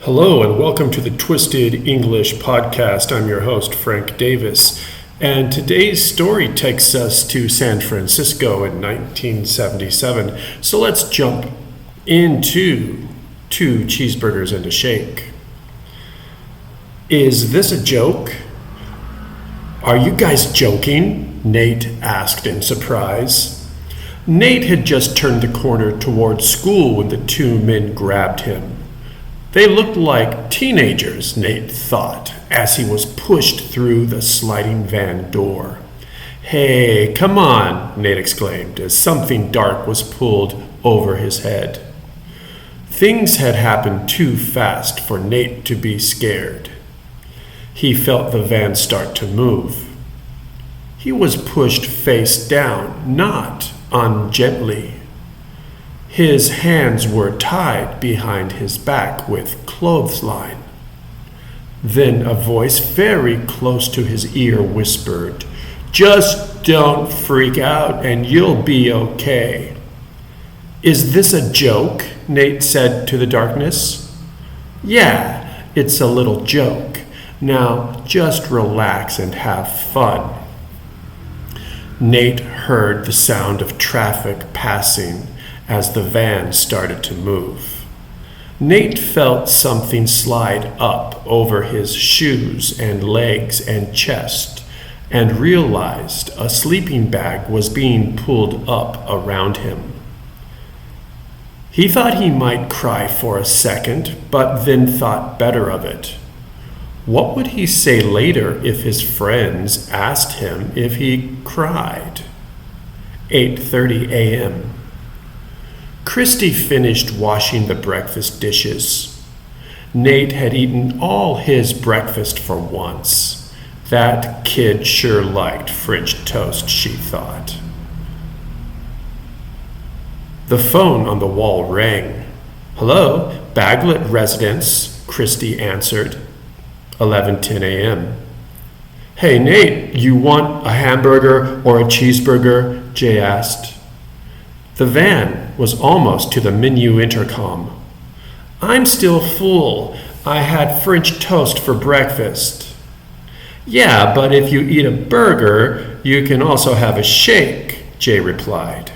Hello and welcome to the Twisted English podcast. I'm your host, Frank Davis, and today's story takes us to San Francisco in 1977. So let's jump into Two Cheeseburgers and a Shake. Is this a joke? Are you guys joking? Nate asked in surprise. Nate had just turned the corner towards school when the two men grabbed him. They looked like teenagers, Nate thought, as he was pushed through the sliding van door. "Hey, come on," Nate exclaimed as something dark was pulled over his head. Things had happened too fast for Nate to be scared. He felt the van start to move. He was pushed face down, not ungently. His hands were tied behind his back with clothesline. Then a voice very close to his ear whispered, "Just don't freak out and you'll be okay." "Is this a joke?" Nate said to the darkness. "Yeah, it's a little joke. Now just relax and have fun." Nate heard the sound of traffic passing as the van started to move. Nate felt something slide up over his shoes and legs and chest and realized a sleeping bag was being pulled up around him. He thought he might cry for a second, but then thought better of it. What would he say later if his friends asked him if he cried? 8:30 a.m. Christy finished washing the breakfast dishes. Nate had eaten all his breakfast for once. That kid sure liked French toast, she thought. The phone on the wall rang. "Hello, Baglet residence," Christy answered. 11:10 a.m. "Hey, Nate, you want a hamburger or a cheeseburger?" Jay asked. The van was almost to the menu intercom. "I'm still full. I had French toast for breakfast." "Yeah, but if you eat a burger, you can also have a shake," Jay replied.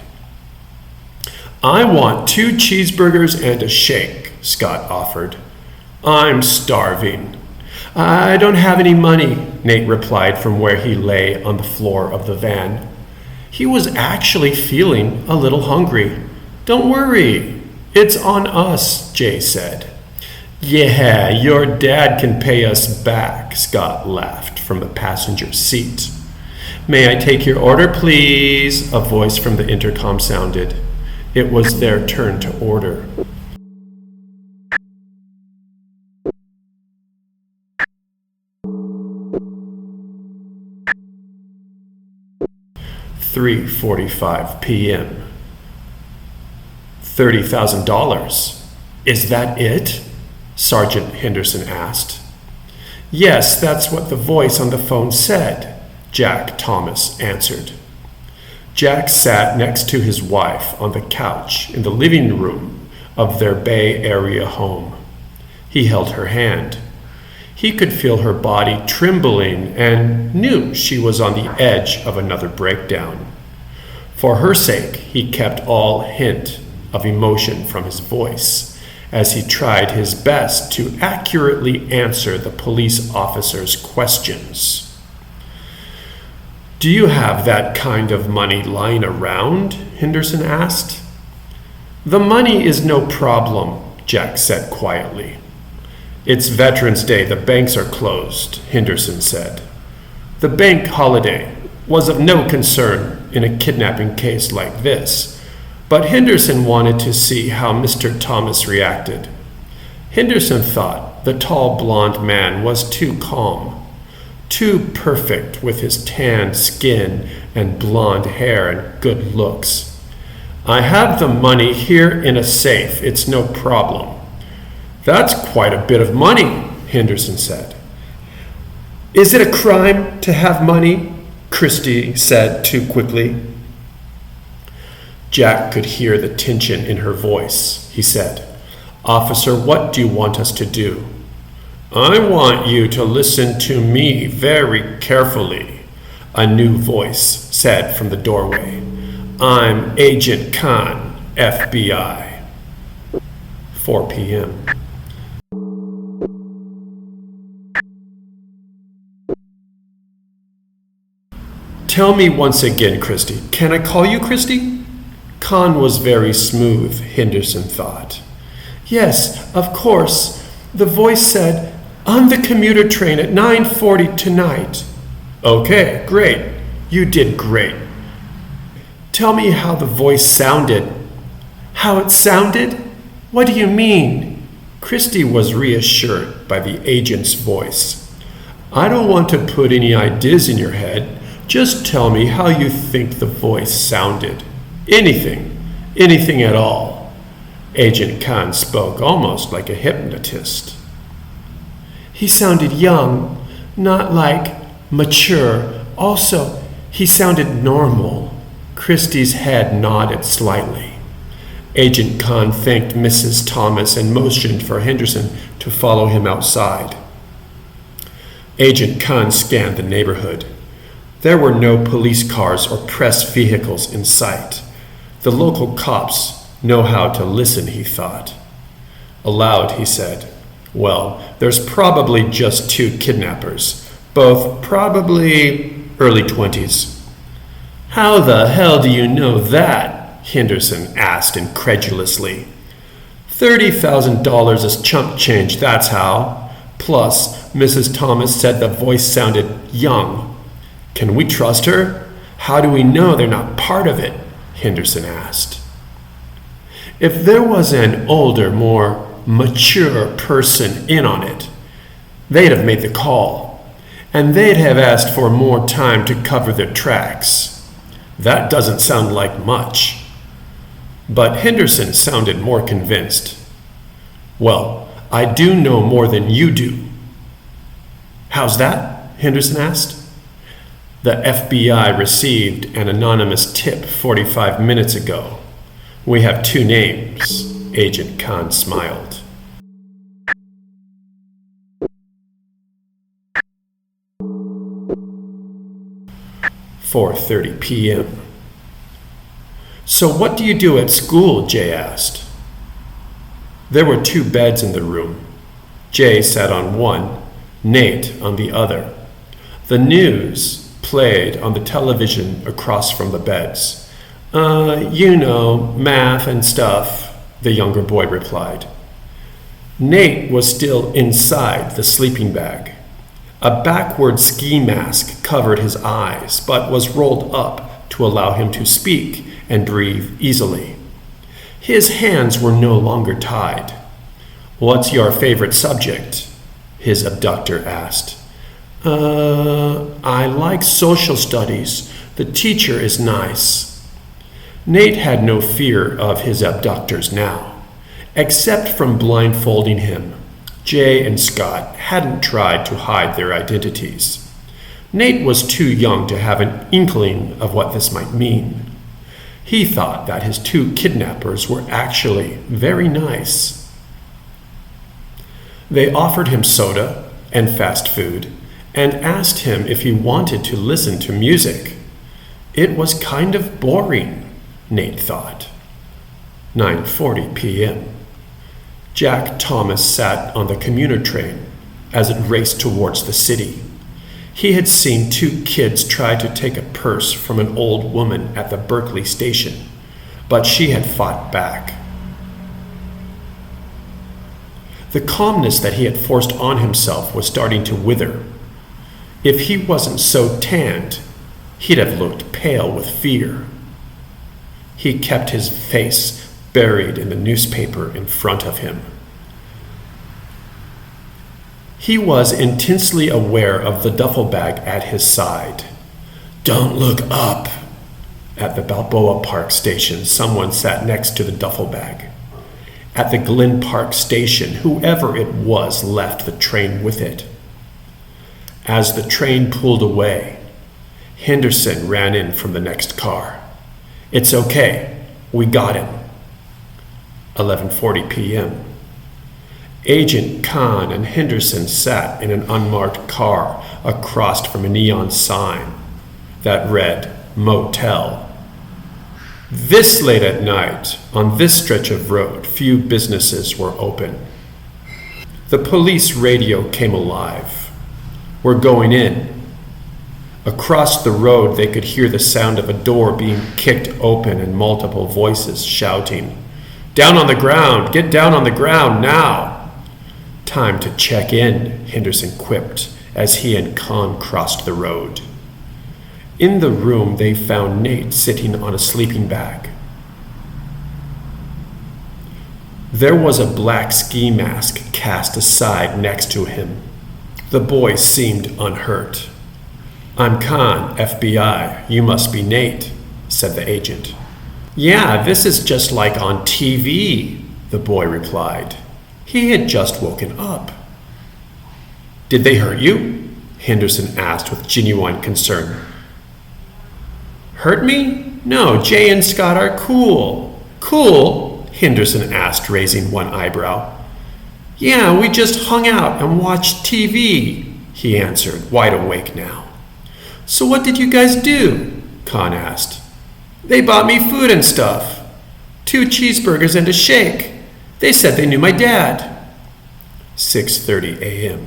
"I want 2 cheeseburgers and a shake," Scott offered. "I'm starving." "I don't have any money," Nate replied from where he lay on the floor of the van. He was actually feeling a little hungry. "Don't worry, it's on us," Jay said. "Yeah, your dad can pay us back," Scott laughed from the passenger seat. "May I take your order, please?" a voice from the intercom sounded. It was their turn to order. "3:45 p.m. $30,000. Is that it?" Sergeant Henderson asked. "Yes, that's what the voice on the phone said," Jack Thomas answered. Jack sat next to his wife on the couch in the living room of their Bay Area home. He held her hand. He could feel her body trembling and knew she was on the edge of another breakdown. For her sake, he kept all hint of emotion from his voice as he tried his best to accurately answer the police officer's questions. "Do you have that kind of money lying around?" Henderson asked. "The money is no problem," Jack said quietly. "It's Veterans Day. The banks are closed," Henderson said. The bank holiday was of no concern in a kidnapping case like this, but Henderson wanted to see how Mr. Thomas reacted. Henderson thought the tall blonde man was too calm, too perfect with his tanned skin and blonde hair and good looks. "I have the money here in a safe. It's no problem." "That's quite a bit of money," Henderson said. "Is it a crime to have money?" Christy said too quickly. Jack could hear the tension in her voice. He said, Officer, what do you want us to do? I want you to listen to me very carefully, a new voice said from the doorway. I'm Agent Khan, FBI. 4 p.m. Tell me once again, Christy. Can I call you Christy? Khan was very smooth, Henderson thought. Yes, of course. The voice said, on the commuter train at 9:40 tonight. Okay, great. You did great. Tell me how the voice sounded. How it sounded? What do you mean? Christy was reassured by the agent's voice. I don't want to put any ideas in your head. Just tell me how you think the voice sounded. Anything at all. Agent Khan spoke almost like a hypnotist. He sounded young, not like mature. Also, he sounded normal. Christie's head nodded slightly. Agent Khan thanked Mrs. Thomas and motioned for Henderson to follow him outside. Agent Khan scanned the neighborhood. There were no police cars or press vehicles in sight. The local cops know how to listen, he thought. Aloud, he said, well, there's probably just 2 kidnappers, both probably early 20s. How the hell do you know that? Henderson asked incredulously. $30,000 is chump change, that's how. Plus, Mrs. Thomas said the voice sounded young. Can we trust her? How do we know they're not part of it? Henderson asked. If there was an older, more mature person in on it, they'd have made the call, and they'd have asked for more time to cover their tracks. That doesn't sound like much. But Henderson sounded more convinced. Well, I do know more than you do. How's that? Henderson asked. The FBI received an anonymous tip 45 minutes ago. We have 2 names. Agent Khan smiled. "4:30 p.m. So what do you do at school?" Jay asked. There were 2 beds in the room. Jay sat on one, Nate on the other. The news played on the television across from the beds. Math and stuff, the younger boy replied. Nate was still inside the sleeping bag. A backward ski mask covered his eyes, but was rolled up to allow him to speak and breathe easily. His hands were no longer tied. What's your favorite subject? His abductor asked. I like social studies. The teacher is nice. Nate had no fear of his abductors now, except from blindfolding him. Jay and Scott hadn't tried to hide their identities. Nate was too young to have an inkling of what this might mean. He thought that his 2 kidnappers were actually very nice. They offered him soda and fast food, and asked him if he wanted to listen to music. It was kind of boring, Nate thought. 9:40 p.m. Jack Thomas sat on the commuter train as it raced towards the city. He had seen 2 kids try to take a purse from an old woman at the Berkeley station, but she had fought back. The calmness that he had forced on himself was starting to wither. If he wasn't so tanned, he'd have looked pale with fear. He kept his face buried in the newspaper in front of him. He was intensely aware of the duffel bag at his side. Don't look up. At the Balboa Park station, someone sat next to the duffel bag. At the Glen Park station, whoever it was left the train with it. As the train pulled away, Henderson ran in from the next car. It's okay. We got him. 11:40 p.m. Agent Kahn and Henderson sat in an unmarked car across from a neon sign that read Motel. This late at night, on this stretch of road, few businesses were open. The police radio came alive. "We're going in." Across the road, they could hear the sound of a door being kicked open and multiple voices shouting, "Down on the ground! Get down on the ground now!" "Time to check in," Henderson quipped as he and Kahn crossed the road. In the room, they found Nate sitting on a sleeping bag. There was a black ski mask cast aside next to him. The boy seemed unhurt. "I'm Kahn, FBI. You must be Nate," said the agent. "Yeah, this is just like on TV," the boy replied. He had just woken up. "Did they hurt you?" Henderson asked with genuine concern. "Hurt me? No, Jay and Scott are cool." "Cool?" Henderson asked, raising one eyebrow. "Yeah, we just hung out and watched TV," he answered, wide awake now. "So what did you guys do?" Kahn asked. "They bought me food and stuff. 2 cheeseburgers and a shake. They said they knew my dad." 6:30 a.m.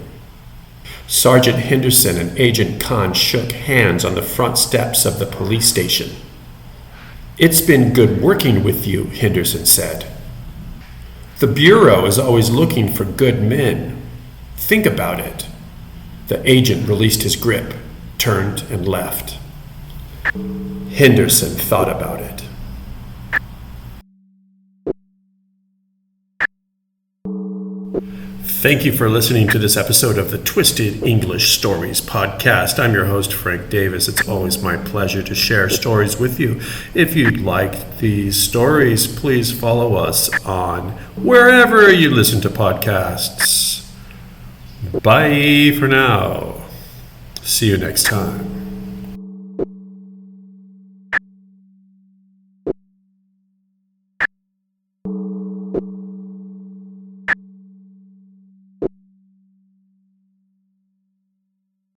Sergeant Henderson and Agent Kahn shook hands on the front steps of the police station. "It's been good working with you," Henderson said. "The Bureau is always looking for good men. Think about it." The agent released his grip, turned, and left. Henderson thought about it. Thank you for listening to this episode of the Twisted English Stories podcast. I'm your host, Frank Davis. It's always my pleasure to share stories with you. If you'd like these stories, please follow us on wherever you listen to podcasts. Bye for now. See you next time.